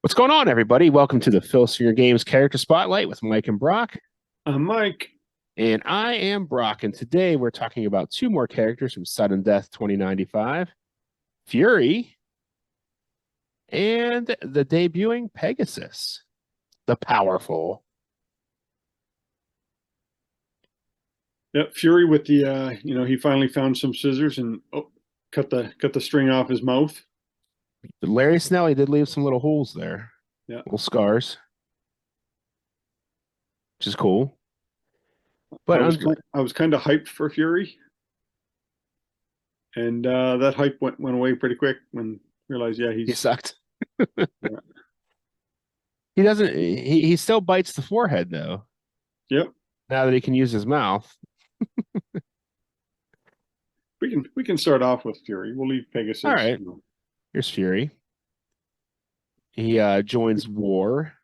What's going on, everybody? Welcome to the Filsinger Games Character Spotlight with Mike and Brock. I'm Mike. And I am Brock. And today we're talking about two more characters from Sudden Death 2095, Fury, and the debuting Pegasus, the powerful. Yep, Fury with the he finally found some scissors and cut the string off his mouth. But Larry Snelly did leave some little holes there, Yeah, little scars, which is cool. I But was kind of hyped for Fury, and that hype went away pretty quick when I realized he he's sucked. yeah. He doesn't, he still bites the forehead, though, Yep. now that he can use his mouth. We can start off with Fury. We'll leave All Pegasus. right, here's Fury. He joins War.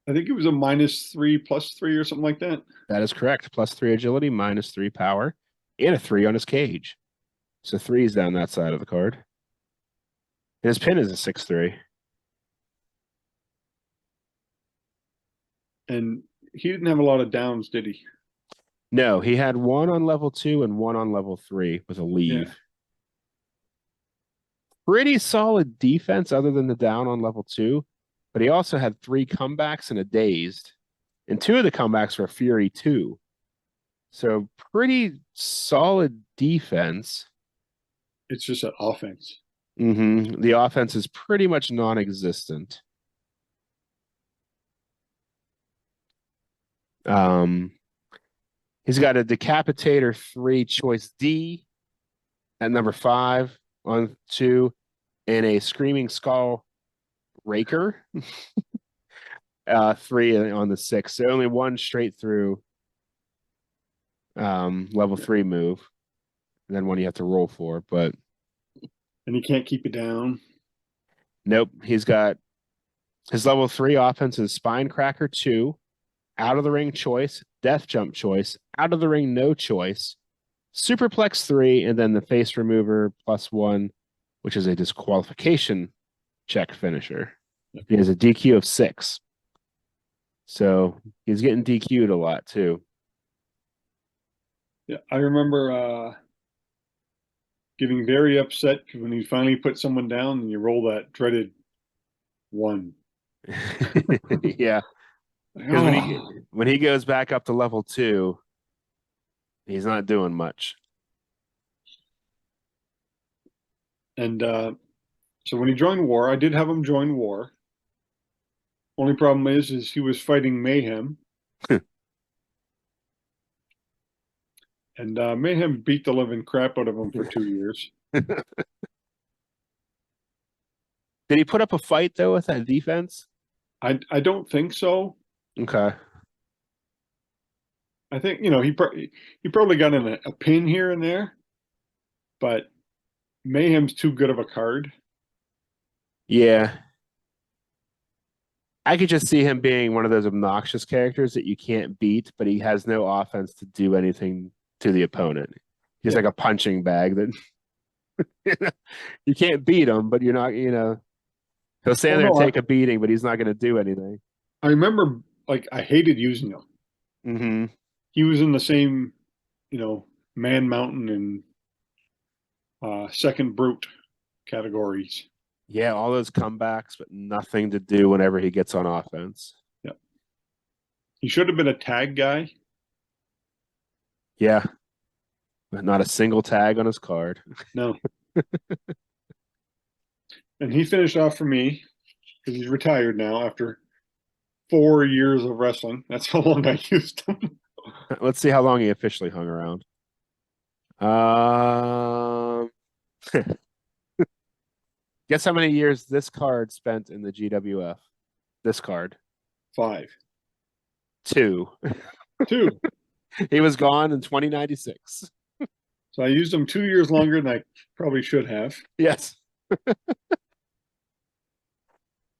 I think it was a -3 +3 or something like that. That is correct. +3 agility, -3 power, and a 3 on his cage. So 3's down that side of the card. And his pin is a 6/3. And he didn't have a lot of downs, did he? No, he had 1 on level 2 and 1 on level 3 with a leave. Yeah. Pretty solid defense other than the down on level 2. But he also had 3 comebacks and a dazed. And 2 of the comebacks were Fury 2. So pretty solid defense. It's just an offense. The offense is pretty much non-existent. He's got a Decapitator 3 choice D at number 5 on 2, and a Screaming Skull Raker 3 on the 6. So only one straight through level 3 move, and then one you have to roll for. But And he can't keep it down. nope, he's got his level 3 offense is Spine Cracker 2, out of the ring choice, Death Jump choice, out of the ring no choice, Superplex 3, and then the Face Remover +1, which is a disqualification check finisher. He has a DQ of 6. So he's getting DQ'd a lot too. Yeah, I remember getting very upset when you finally put someone down and you roll that dreaded 1. Yeah. Because when he goes back up to level 2, he's not doing much. And so when he joined War, I did have him join War. Only problem is he was fighting Mayhem. And Mayhem beat the living crap out of him for 2 years. Did he put up a fight though with that defense? I don't think so. Okay. I think he probably got in a pin here and there, but Mayhem's too good of a card. Yeah. I could just see him being one of those obnoxious characters that you can't beat, but he has no offense to do anything to the opponent. He's like a punching bag that you can't beat him, but you're not, he'll stand there and take a beating, but he's not going to do anything. I remember, I hated using him. He was in the same, Man Mountain and Second Brute categories. Yeah, all those comebacks, but nothing to do whenever he gets on offense. Yeah. He should have been a tag guy. Yeah. But not a single tag on his card. No. And he finished off for me because he's retired now after 4 years of wrestling. That's how long I used him. Let's see how long he officially hung around. Guess how many years this card spent in the GWF? This card. 5. 2. 2. He was gone in 2096. So I used him 2 years longer than I probably should have. Yes.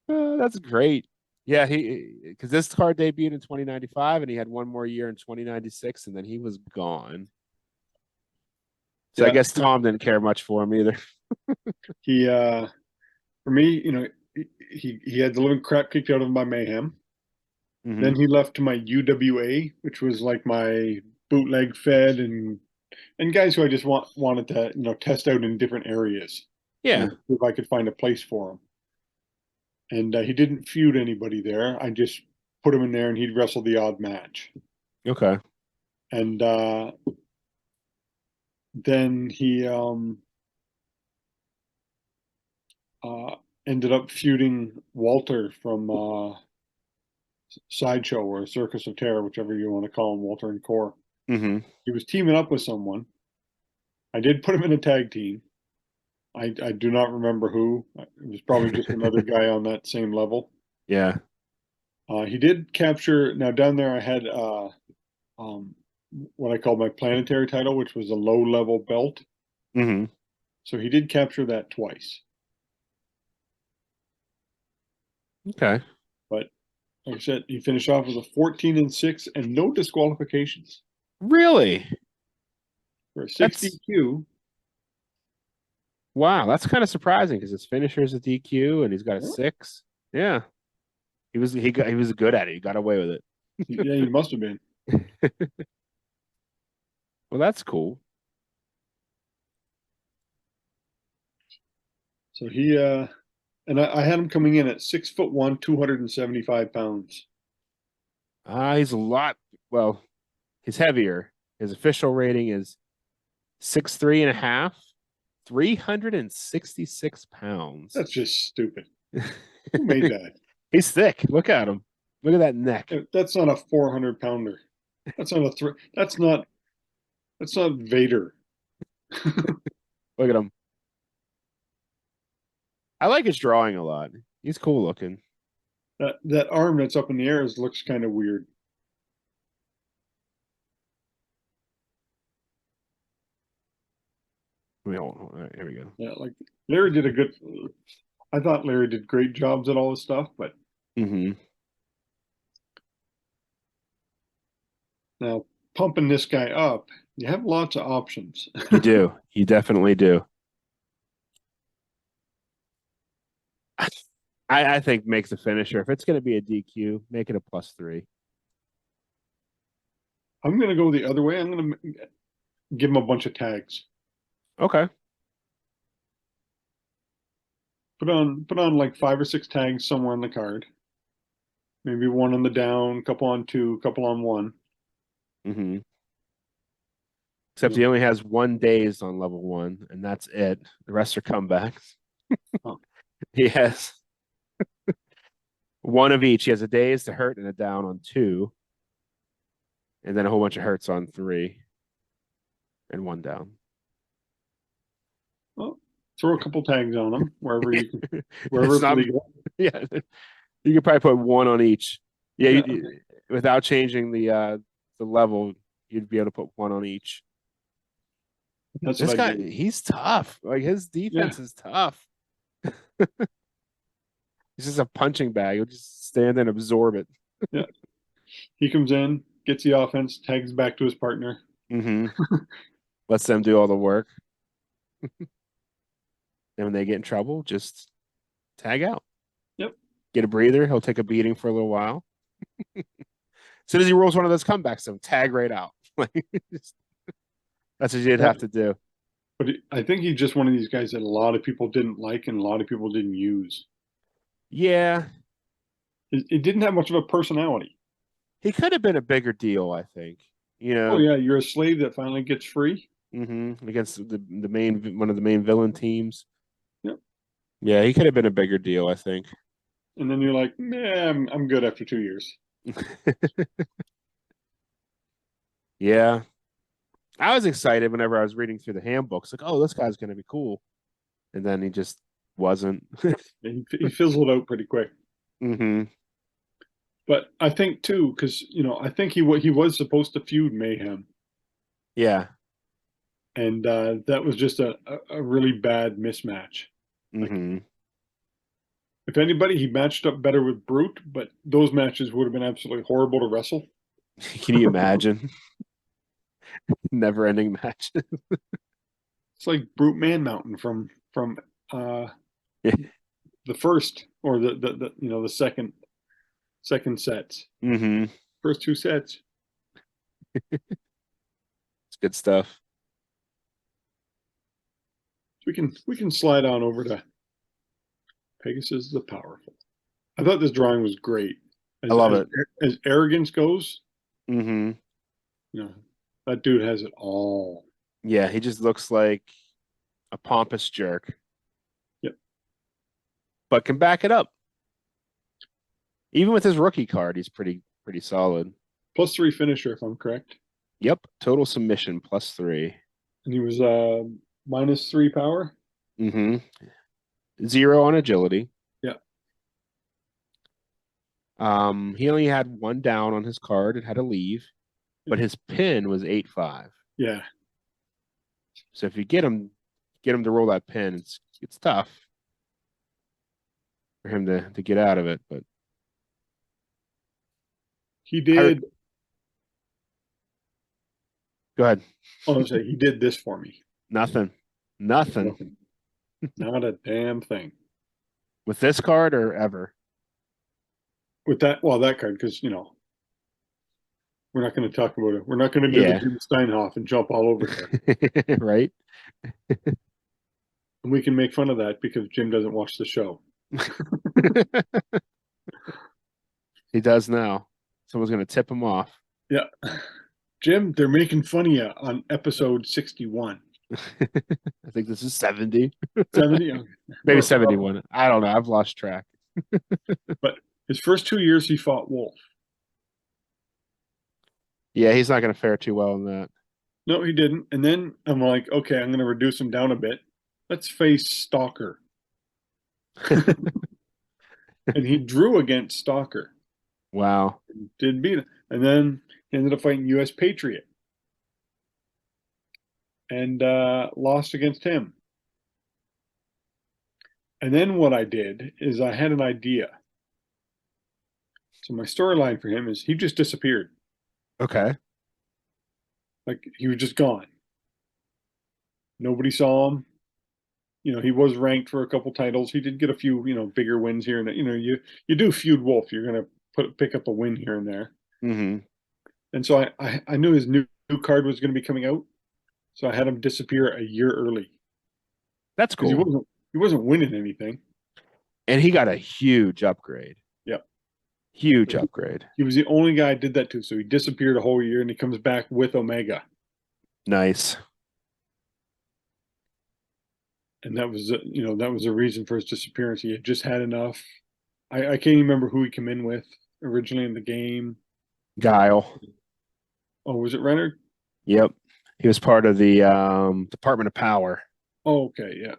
That's great. Yeah, because this card debuted in 2095 and he had one more year in 2096 and then he was gone. So yeah. I guess Tom didn't care much for him either. He for me, he had the living crap kicked out of him by Mayhem. Then Mm-hmm. he left to my UWA, which was like my bootleg fed and guys who I just wanted to test out in different areas. Yeah. See if I could find a place for him. And he didn't feud anybody there. I just put him in there, and he'd wrestle the odd match. Okay. And then he ended up feuding Walter from Sideshow or Circus of Terror, whichever you want to call him, Walter and Core. Mm-hmm. He was teaming up with someone. I did put him in a tag team. I do not remember who. It was probably just another guy on that same level. Yeah. He did capture. Now down there, I had what I called my planetary title, which was a low-level belt. Mm-hmm. So he did capture that twice. Okay. But like I said, he finished off with a 14-6 and no disqualifications Really? for a 6 That's DQ. wow. That's kind of surprising because his finisher is a DQ and he's got a 6. Yeah. He was good at it. He got away with it. Yeah, he must have been. Well, that's cool. So he and I had him coming in at 6'1", 275 pounds. He's a lot. Well, he's heavier. His official rating is 6'3.5", 366 pounds. That's just stupid. Who made that? He's thick. Look at him. Look at that neck. That's not a 400 pounder. That's not a That's not Vader. Look at him. I like his drawing a lot. He's cool looking. That arm that's up in the air looks kind of weird. All right, here we go. Yeah, like Larry did a good. I thought Larry did great jobs at all this stuff, but now pumping this guy up, you have lots of options. You do. You definitely do. I think make the finisher. If it's going to be a DQ, make it a +3. I'm going to go the other way. I'm going to give him a bunch of tags. Okay. Put on like 5 or 6 tags somewhere on the card. Maybe one on the down, couple on 2, couple on 1. Mm-hmm. Except he only has 1 days on level 1, and that's it. The rest are comebacks. Oh. He has one of each. He has a daze to hurt and a down on 2, and then a whole bunch of hurts on 3, and 1 down. Well, throw a couple tags on them wherever you can, wherever it's legal. Yeah, you could probably put 1 on each. Yeah, without changing the level, you'd be able to put 1 on each. That's this guy, he's tough. Like his defense is tough. He's just a punching bag. He'll just stand and absorb it. Yeah. He comes in, gets the offense, tags back to his partner. Mm-hmm. Lets them do all the work. And when they get in trouble, just tag out. Yep. Get a breather. He'll take a beating for a little while. As soon as he rolls one of those comebacks, he'll tag right out. That's what you'd have to do. But I think he's just one of these guys that a lot of people didn't like and a lot of people didn't use. Yeah. It didn't have much of a personality. He could have been a bigger deal, I think. You know. Oh yeah, you're a slave that finally gets free. Mm-hmm. Against one of the main villain teams. Yep. Yeah, he could have been a bigger deal, I think. And then you're like, nah, I'm good after 2 years. Yeah. I was excited whenever I was reading through the handbooks, like, oh, this guy's going to be cool. And then he just wasn't. He fizzled out pretty quick. Mm-hmm. But I think too, because I think he was supposed to feud Mayhem. Yeah. And that was just a really bad mismatch. Mm-hmm. If anybody, he matched up better with Brute, but those matches would have been absolutely horrible to wrestle. Can you imagine? Never-ending match. It's like Brute Man Mountain from the first or the second sets. Mm-hmm. First two sets. It's good stuff. We can slide on over to Pegasus the Powerful. I thought this drawing was great. I love it. As arrogance goes, Mm-hmm. That dude has it all. Yeah, he just looks like a pompous jerk. Yep. But can back it up. Even with his rookie card, he's pretty solid. +3 finisher, if I'm correct. Yep. Total submission +3. And he was -3 power. Mm-hmm. 0 on agility. Yeah. He only had 1 down on his card. It had to leave, but his pin was 8-5. Yeah. So if you get him to roll that pin, it's tough for him to get out of it. But he did. Go ahead. Oh, I say he did this for me. Nothing. Not a damn thing. With this card or ever? With that card, because we're not going to talk about it. We're not going to do the Jim Steinhoff and jump all over there. Right. And we can make fun of that because Jim doesn't watch the show. He does now. Someone's going to tip him off. Yeah. Jim, they're making fun of you on episode 61. I think this is 70. 70? Okay. Maybe 71. I don't know. I've lost track. But his first 2 years, he fought Wolf. Yeah, he's not going to fare too well in that. No, he didn't. And then I'm like, okay, I'm going to reduce him down a bit. Let's face Stalker. And he drew against Stalker. Wow. Did beat him. And then he ended up fighting U.S. Patriot. And lost against him. And then what I did is I had an idea. So my storyline for him is he just disappeared. Okay. Like he was just gone. Nobody saw him. He was ranked for a couple titles. He did get a few, bigger wins here and there. You do feud Wolf, you're gonna pick up a win here and there. Mm-hmm. And so I knew his new card was going to be coming out, so I had him disappear a year early. That's cool. He wasn't winning anything, and he got a huge upgrade. Yep, huge upgrade. He was the only guy I did that to. So he disappeared a whole year, and he comes back with Omega. Nice. And that was the reason for his disappearance. He had just had enough. I can't even remember who he came in with originally in the game. Guile. Oh, was it Renner? Yep. He was part of the Department of Power. Oh, okay, yeah.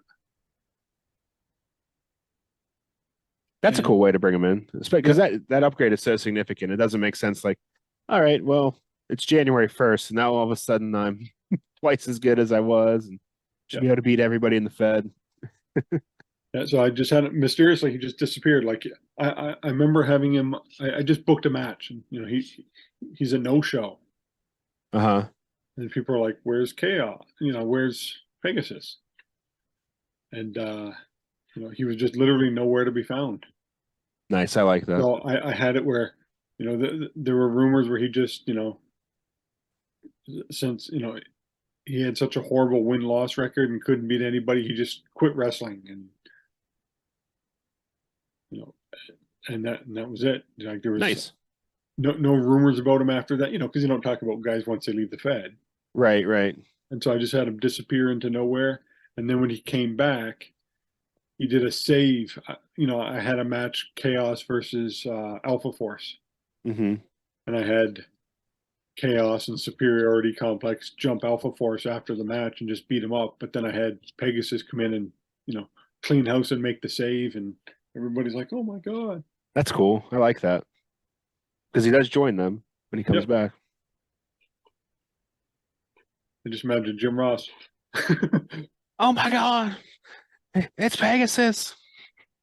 That's a cool way to bring him in, because that upgrade is so significant. It doesn't make sense. Like, all right, well, it's January 1st, and now all of a sudden I'm twice as good as I was, and should be able to beat everybody in the Fed. Yeah, so I just had it mysteriously. He just disappeared. Like I remember having him. I just booked a match, and he's a no-show. Uh-huh. And people are like, "Where's Chaos? Where's Pegasus?" And he was just literally nowhere to be found. Nice, I like that. So I had it where, there were rumors where he just, since he had such a horrible win-loss record and couldn't beat anybody, he just quit wrestling, and and that was it. Like there was nice. No rumors about him after that, because you don't talk about guys once they leave the Fed. Right, right. And so I just had him disappear into nowhere. And then when he came back, he did a save. I had a match, Chaos versus Alpha Force. Mm-hmm. And I had Chaos and Superiority Complex jump Alpha Force after the match and just beat him up. But then I had Pegasus come in and, clean house and make the save. And everybody's like, oh my God. That's cool. I like that. Because he does join them when he comes back. I just imagine Jim Ross. Oh my God. It's Pegasus.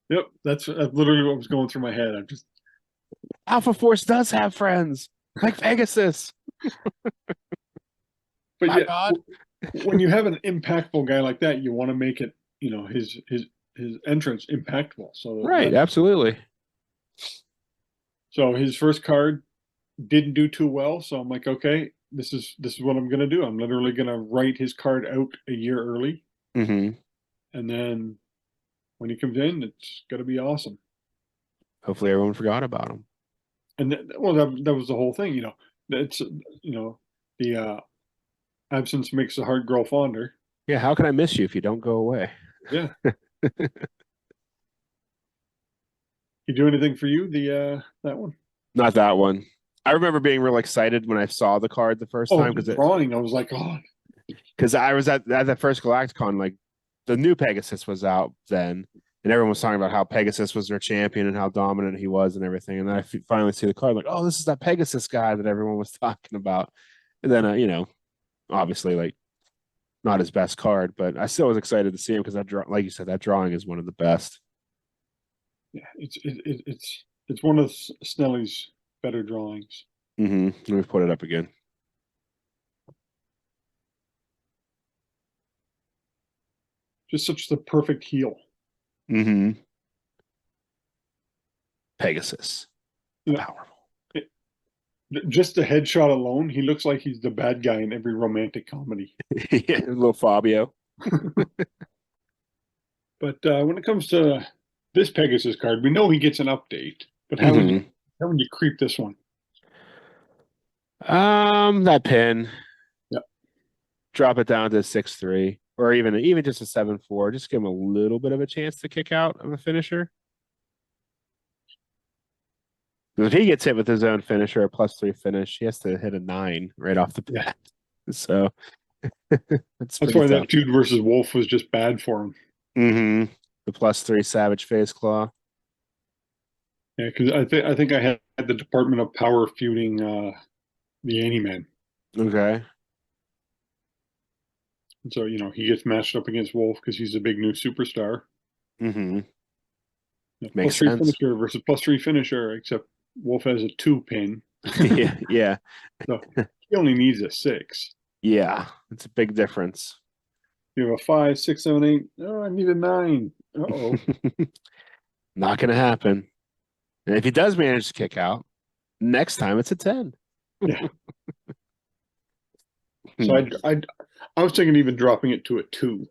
Yep. That's literally what was going through my head. Alpha Force does have friends like Pegasus. But God. When you have an impactful guy like that, you want to make it, his his entrance impactful. So Right, absolutely. So his first card didn't do too well. So I'm like, okay, this is what I'm gonna do. I'm literally gonna write his card out a year early, and then when he comes in, it's gonna be awesome. hopefully everyone forgot about him. And well, that was the whole thing. It's the absence makes the heart grow fonder. Yeah, how can I miss you if you don't go away? Yeah. He do anything for you? That one? Not that one. I remember being real excited when I saw the card the first Oh, time the drawing. I was like, oh, because I was at the first Galacticon, like the new Pegasus was out then, and everyone was talking about how Pegasus was their champion and how dominant he was and everything. And then I finally see the card, like, oh, this is that Pegasus guy that everyone was talking about. And then, obviously, like, not his best card, but I still was excited to see him because like you said, that drawing is one of the best. yeah, it's one of Snelly's better drawings. Let me put it up again. Just such the perfect heel. Pegasus. Powerful. Just the headshot alone, he looks like he's the bad guy in every romantic comedy. Yeah, a little Fabio. But when it comes to this Pegasus card, we know he gets an update. But how would you creep this one? That pin. Yep. Drop it down to 6-3, or even just a 7-4. Just give him a little bit of a chance to kick out of a finisher. If he gets hit with his own finisher, a +3 finish, he has to hit a 9 right off the bat. Yeah. So that's why tough. That feud versus Wolf was just bad for him. The +3 Savage Face Claw. Yeah, because I think I had the Department of Power feuding the Anti-Man. Okay. And so he gets matched up against Wolf because he's a big new superstar. Makes sense. +3 finisher versus +3 finisher, except Wolf has a 2 pin. yeah. So he only needs a 6. Yeah, it's a big difference. You have a 5, 6, 7, 8. Oh, I need a 9. Uh-oh. Not gonna happen. And if he does manage to kick out, next time it's a 10. Yeah. So I was thinking even dropping it to a 2.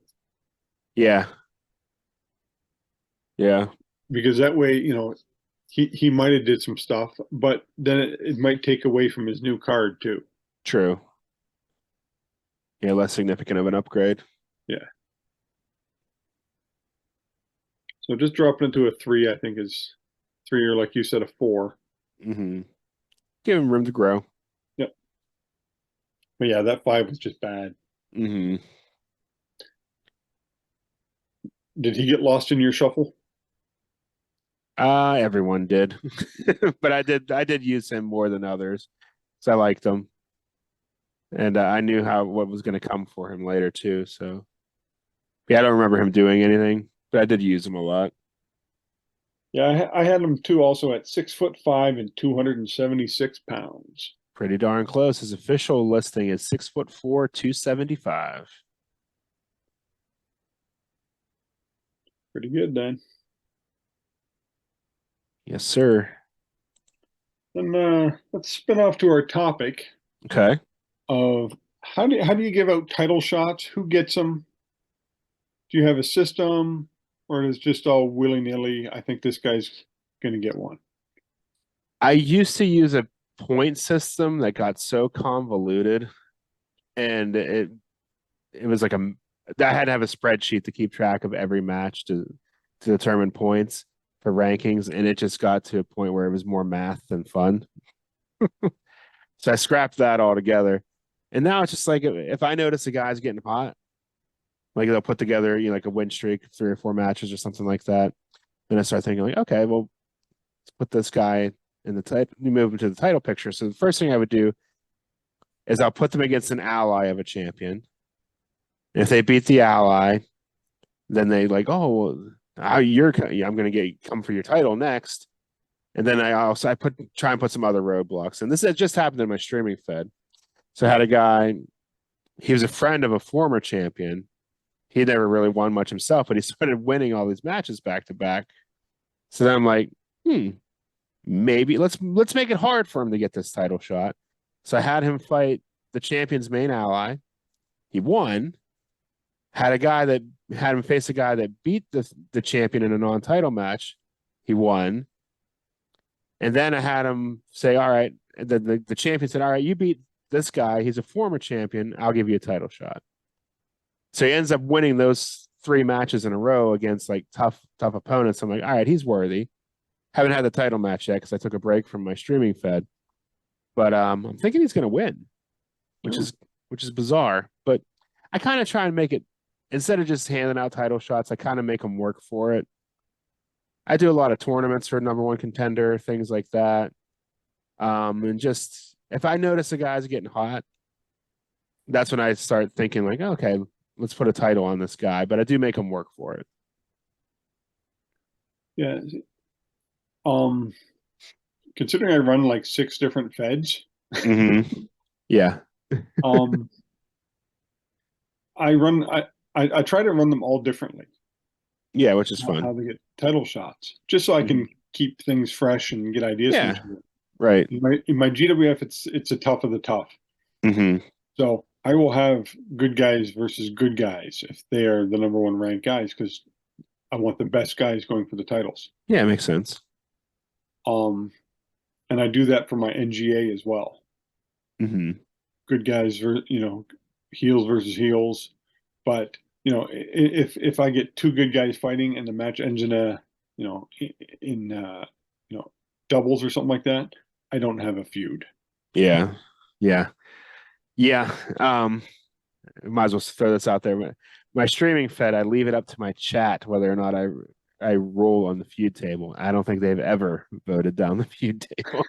Yeah. Yeah. Because that way, he might have did some stuff, but then it might take away from his new card too. True. Yeah, less significant of an upgrade. Yeah. So just dropping into a 3, I think is 3, or like you said, a 4. Give him room to grow. Yep. But yeah, that 5 was just bad. Did he get lost in your shuffle? Everyone did. But I did use him more than others because I liked him. And I knew what was going to come for him later too. So yeah, I don't remember him doing anything, but I did use him a lot. Yeah, I had him too, also at 6'5" and 276 pounds. Pretty darn close. His official listing is 6'4", 275. Pretty good then. Yes, sir. Then let's spin off to our topic. Okay. Of how do you give out title shots? Who gets them? Do you have a system, or is it just all willy-nilly? I think this guy's going to get one. I used to use a point system that got so convoluted, and it was like I had to have a spreadsheet to keep track of every match to determine points for rankings, and it just got to a point where it was more math than fun. So I scrapped that altogether. And now it's just like if I notice a guy's getting hot, like they'll put together like a win streak, 3 or 4 matches or something like that. Then I start thinking like, okay, well, let's put this guy in the title. We move him to the title picture. So the first thing I would do is I'll put them against an ally of a champion. And if they beat the ally, then they like, oh, well, I'm going to come for your title next. And then I try and put some other roadblocks. And this had just happened in my streaming fed. So I had a guy, he was a friend of a former champion, he never really won much himself, but he started winning all these matches back to back. So then I'm like, maybe let's make it hard for him to get this title shot. So I had him fight the champion's main ally. He won. Had him face a guy that beat the champion in a non-title match. He won. And then I had him say, all right, the champion said, all right, you beat this guy. He's a former champion. I'll give you a title shot. So he ends up winning those 3 matches in a row against like tough opponents. I'm like, all right, he's worthy. Haven't had the title match yet because I took a break from my streaming fed. But I'm thinking he's going to win, which is bizarre. But I kind of try and make it, instead of just handing out title shots, I kind of make them work for it. I do a lot of tournaments for number 1 contender, things like that. And just if I notice a guy's getting hot, that's when I start thinking like, okay, let's put a title on this guy. But I do make him work for it. Yeah. Considering I run like 6 different feds. Yeah. I try to run them all differently. Yeah, which is fun. How to get title shots, just so I can keep things fresh and get ideas. Yeah, right. In my GWF, it's a tough of the tough. So I will have good guys versus good guys if they are the number 1 ranked guys, because I want the best guys going for the titles. Yeah, it makes sense. And I do that for my NGA as well. Good guys, heels versus heels. But if I get 2 good guys fighting and the match ends in doubles or something like that, I don't have a feud. Yeah. Might as well throw this out there. My streaming fed, I leave it up to my chat whether or not I roll on the feud table. I don't think they've ever voted down the feud table.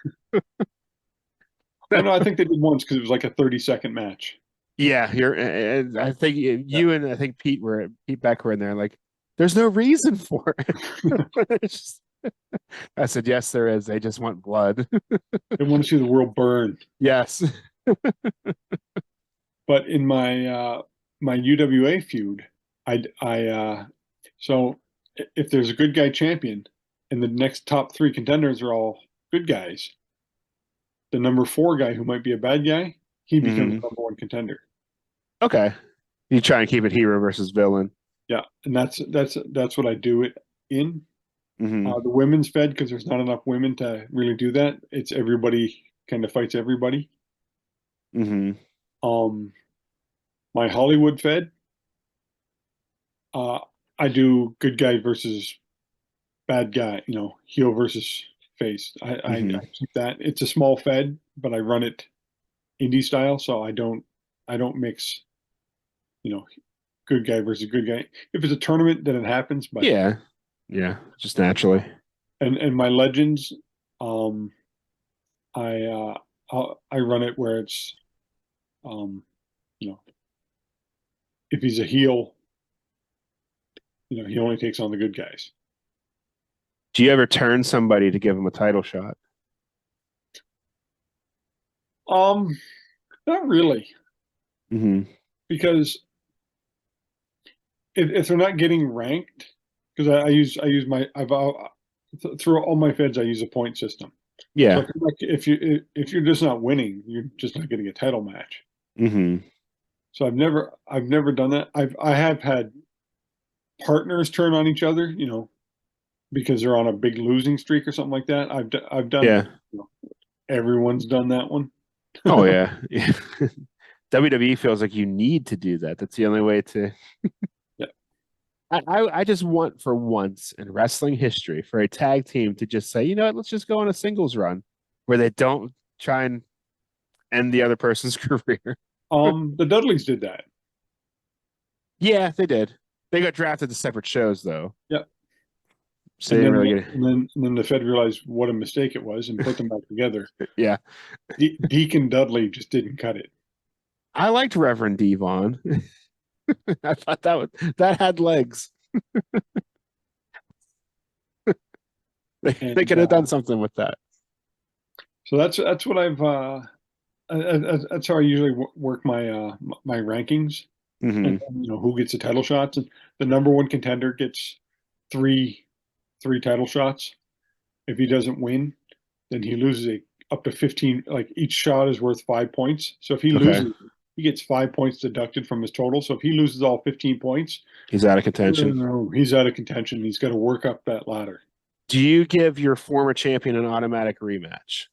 No, I think they did once because it was like a 30-second match. Yeah, I think you and I think Pete Beck were in there. Like, there's no reason for it. I said, yes, there is. They just want blood. They want to see the world burn. Yes. But in my my UWA feud, so if there's a good guy champion and the next top 3 contenders are all good guys, the number 4 guy who might be a bad guy, he becomes the number 1 contender. Okay. You try and keep it hero versus villain. Yeah, and that's what I do it in. The women's fed, because there's not enough women to really do that. It's everybody kind of fights everybody. My Hollywood fed, I do good guy versus bad guy, heel versus face. I keep that. It's a small fed, but I run it indie style, so I don't mix, good guy versus good guy. If it's a tournament, then it happens. But yeah, just naturally. And my legends, I run it where it's, if he's a heel, he only takes on the good guys. Do you ever turn somebody to give him a title shot? Not really. Because if they're not getting ranked, because through all my feds, I use a point system. Yeah. So if you're just not winning, you're just not getting a title match. So I've never done that. I have had partners turn on each other, because they're on a big losing streak or something like that. I've done. Yeah. Everyone's done that one. Oh yeah. WWE feels like you need to do that. That's the only way to. Yeah. I just want for once in wrestling history for a tag team to just say, you know what, let's just go on a singles run where they don't try and end the other person's career. The Dudleys did that. Yeah, they did. They got drafted to separate shows though. Yeah. So they didn't really get it. And then the Fed realized what a mistake it was and put them back together. Yeah. Deacon Dudley just didn't cut it. I liked Reverend Devon. I thought that had legs. They could have done something with that. So that's what I've that's how I usually work my my rankings. and who gets the title shots. And the number one contender gets three title shots. If he doesn't win, then he loses up to 15. Like each shot is worth 5 points. So if he Okay. loses, he gets 5 points deducted from his total. So if he loses all 15 points, He's out of contention. he's out of contention. He's got to work up that ladder. Do you give your former champion an automatic rematch?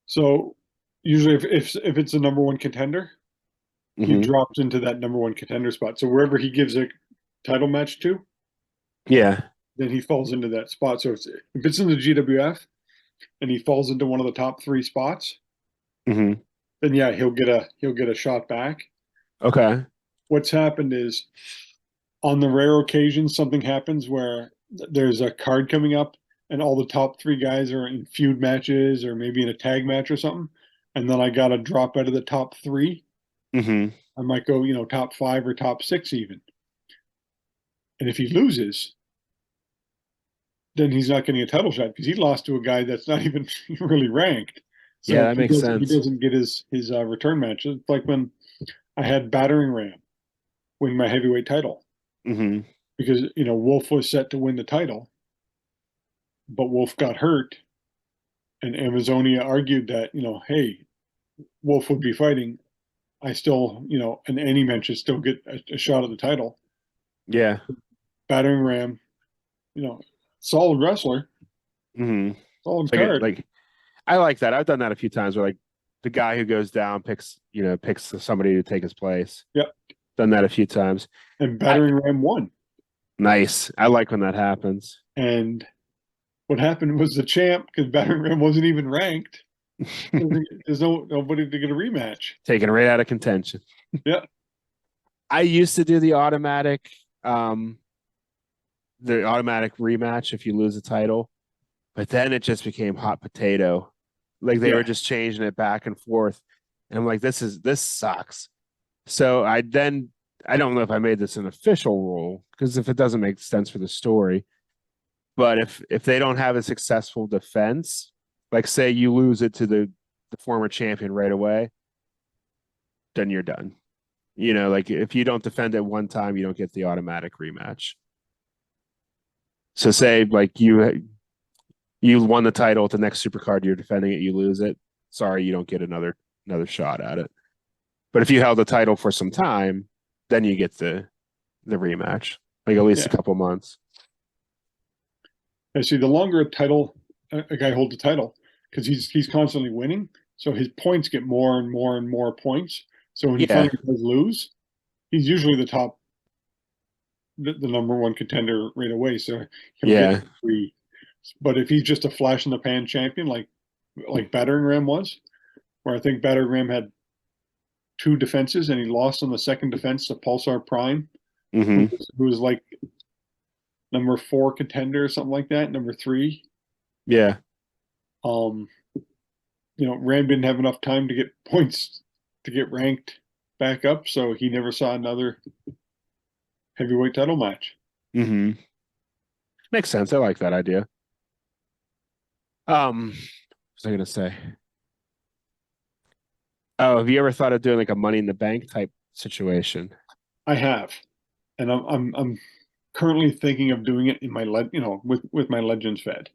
So usually if it's a number one contender, he drops into that number one contender spot. So wherever he gives a title match to, Yeah. then he falls into that spot. So if it's in the GWF and he falls into one of the top 3 spots, then yeah, he'll get a shot back. Okay. What's happened is on the rare occasion something happens where there's a card coming up and all the top 3 guys are in feud matches or maybe in a tag match or something, and then I got to drop out of the top 3. I might go, top 5 or top 6 even. And if he loses, then he's not getting a title shot because he lost to a guy that's not even really ranked. So yeah, that makes sense. He doesn't get his return match. It's like when I had Battering Ram win my heavyweight title. Because, Wolf was set to win the title, but Wolf got hurt. And Amazonia argued that, hey, Wolf would be fighting. I still, in any match, should still get a shot at the title. Yeah. Battering Ram, solid wrestler. Solid card. I like that. I've done that a few times where the guy who goes down picks somebody to take his place. Yep. Done that a few times. And Battering Ram won. Nice. I like when that happens. And what happened was the champ, because Battering Ram wasn't even ranked. There's nobody to get a rematch. Taken right out of contention. Yeah. I used to do the automatic rematch if you lose the title, but then it just became hot potato. They were just changing it back and forth. And I'm like, this sucks. So I don't know if I made this an official rule, because if it doesn't make sense for the story, but if they don't have a successful defense, like say you lose it to the former champion right away, then you're done. If you don't defend it one time, you don't get the automatic rematch. So say you won the title at the next supercard, you're defending it, you lose it. Sorry, you don't get another shot at it. But if you held the title for some time, then you get the rematch, at least a couple months. I see. The longer a guy holds the title, because he's constantly winning, so his points get more and more and more points. So when he finally does lose, he's usually the number one contender right away. So he'll get 3. But if he's just a flash in the pan champion, like Battering Ram was, where I think Battering Ram had 2 defenses and he lost on the second defense to Pulsar Prime, who was like number 4 contender or something like that, number 3. Yeah. Ram didn't have enough time to get points to get ranked back up, so he never saw another heavyweight title match. Makes sense. I like that idea. What was I gonna say? Oh, have you ever thought of doing a Money in the Bank type situation? I have, and I'm currently thinking of doing it in my with my Legends Fed.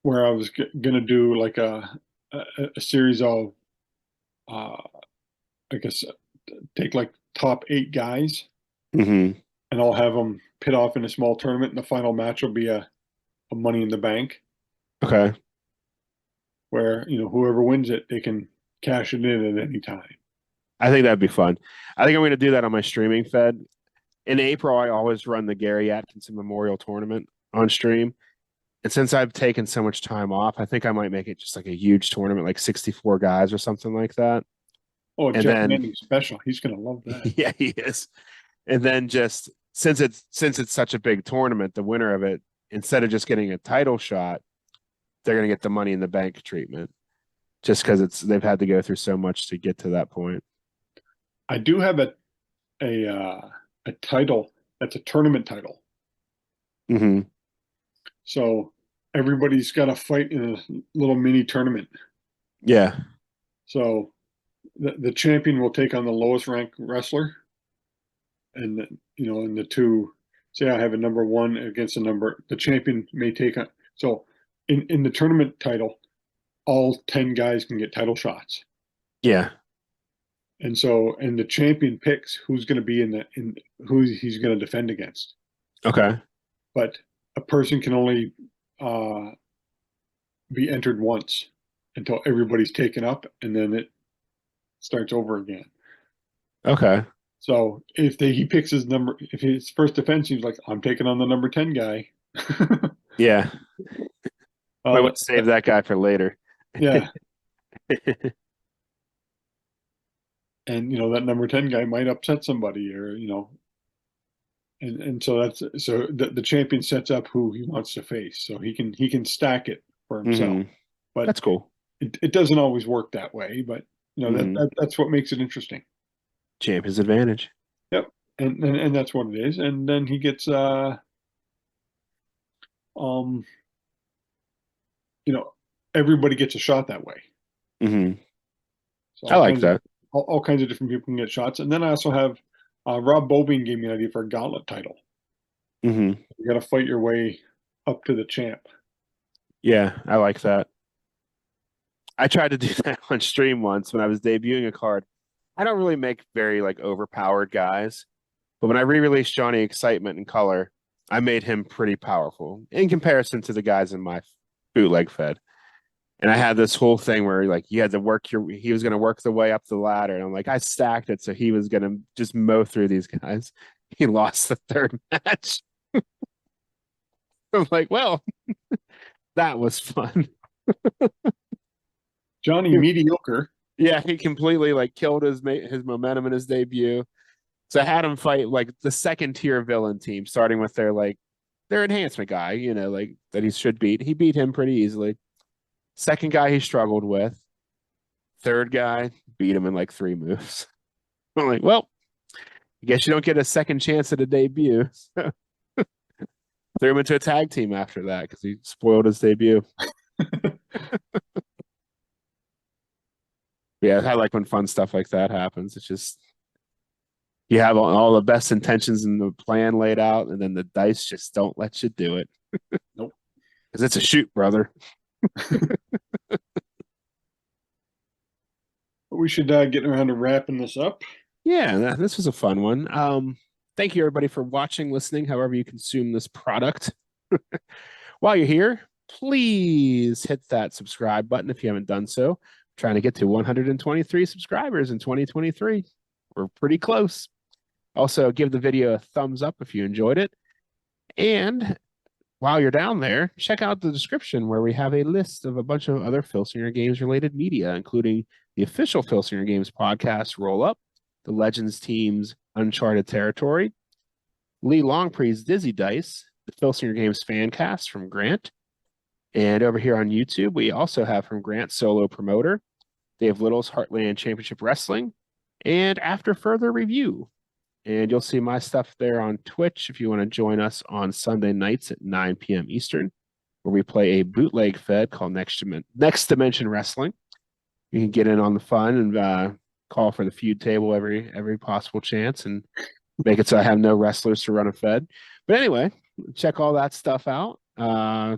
Where I was gonna do a series of, I guess, take top 8 guys, and I'll have them pit off in a small tournament, and the final match will be a Money in the Bank. Okay. Where whoever wins it, they can cash it in at any time. I think that'd be fun. I think I'm going to do that on my streaming fed. In April, I always run the Gary Atkinson Memorial Tournament on stream. And since I've taken so much time off, I think I might make it just a huge tournament, 64 guys or something like that. Oh, and Jeff Manning's special. He's going to love that. Yeah, he is. And then just since it's such a big tournament, the winner of it, instead of just getting a title shot, they're going to get the Money in the Bank treatment, just because they've had to go through so much to get to that point. I do have a title that's a tournament title. So everybody's got to fight in a little mini tournament. Yeah. So the champion will take on the lowest ranked wrestler, and in the two, say I have a number one against the champion may take on. So in the tournament title, all 10 guys can get title shots. Yeah. And the champion picks who's going to be in who he's going to defend against. Okay. But a person can only be entered once until everybody's taken up, and then it starts over again. Okay. So if he picks if his first defense, he's like, I'm taking on the number 10 guy. Yeah. I would save that guy for later. Yeah. And that number 10 guy might upset somebody, or and so the champion sets up who he wants to face, so he can stack it for himself. But that's cool. It doesn't always work that way, but that's what makes it interesting. Champion's advantage. Yep. And that's what it is. And then he gets everybody gets a shot that way. So I like that. All kinds of different people can get shots. And then I also have Rob Bobine gave me an idea for a gauntlet title. You got to fight your way up to the champ. Yeah, I like that. I tried to do that on stream once when I was debuting a card. I don't really make very overpowered guys, but when I re-released Johnny Excitement in color, I made him pretty powerful in comparison to the guys in my bootleg fed. And I had this whole thing where you had to he was going to work the way up the ladder. And I'm like, I stacked it. So he was going to just mow through these guys. He lost the third match. I'm like, well, that was fun. Johnny mediocre. Yeah, he completely killed his momentum in his debut. So I had him fight the second tier villain team, starting with their enhancement guy, that he should beat. He beat him pretty easily. Second guy he struggled with. Third guy beat him in 3 moves. I'm like, well, I guess you don't get a second chance at a debut. Threw him into a tag team after that because he spoiled his debut. Yeah, I like when fun stuff like that happens. It's just you have all the best intentions in the plan laid out, and then the dice just don't let you do it. Nope. Because it's a shoot, brother. We should get around to wrapping this up. Yeah, this was a fun one. Thank you, everybody, for watching, listening, however you consume this product. While you're here, please hit that subscribe button if you haven't done so. I'm trying to get to 123 subscribers in 2023. We're pretty close. Also, give the video a thumbs up if you enjoyed it. And while you're down there, check out the description where we have a list of a bunch of other Filsinger Games related media, including the official Filsinger Games podcast, Roll Up, the Legends team's Uncharted Territory, Lee Longpre's Dizzy Dice, the Filsinger Games fan cast from Grant. And over here on YouTube, we also have from Grant Solo Promoter, Dave Little's Heartland Championship Wrestling, and After Further Review. And you'll see my stuff there on Twitch if you want to join us on Sunday nights at 9 p.m. Eastern, where we play a bootleg fed called Next Dimension Wrestling. You can get in on the fun and call for the feud table every possible chance and make it so I have no wrestlers to run a fed. But anyway, check all that stuff out,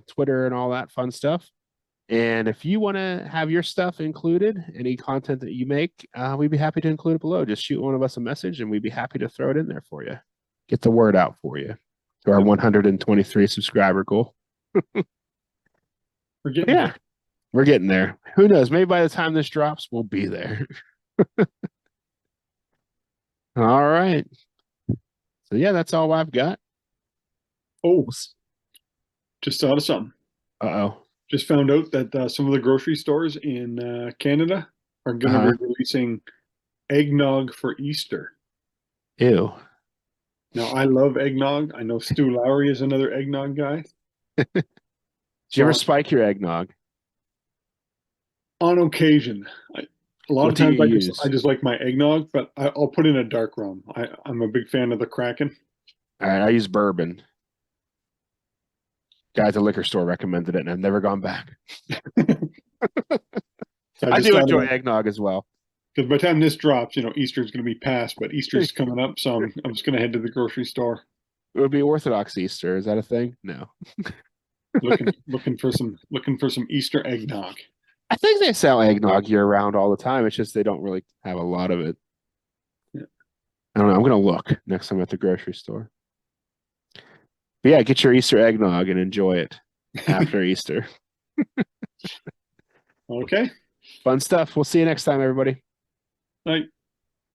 Twitter and all that fun stuff. And if you want to have your stuff included, any content that you make, we'd be happy to include it below. Just shoot one of us a message and we'd be happy to throw it in there for you. Get the word out for you to our 123 subscriber goal. We're getting there. We're getting there. Who knows? Maybe by the time this drops, we'll be there. All right. So yeah, that's all I've got. Oh, just thought of something. Uh-oh. Just found out that some of the grocery stores in Canada are going to be releasing eggnog for Easter. Ew. Now, I love eggnog. I know Stu Lowry is another eggnog guy. Do you ever spike your eggnog? On occasion. A lot of times I just like my eggnog, but I'll put in a dark rum. I'm a big fan of the Kraken. All right, I use bourbon. Guy at the liquor store recommended it, and I've never gone back. So I just do thought enjoy about, eggnog as well. because by the time this drops, Easter's going to be past, but Easter's coming up, so I'm just going to head to the grocery store It would be Orthodox Easter. Is that a thing? No. looking for some Easter eggnog. I think they sell eggnog year round all the time. It's just they don't really have a lot of it. Yeah. I don't know. I'm gonna look next time at the grocery store. But yeah, get your Easter eggnog and enjoy it after Easter. Okay. Fun stuff. We'll see you next time, everybody. Right.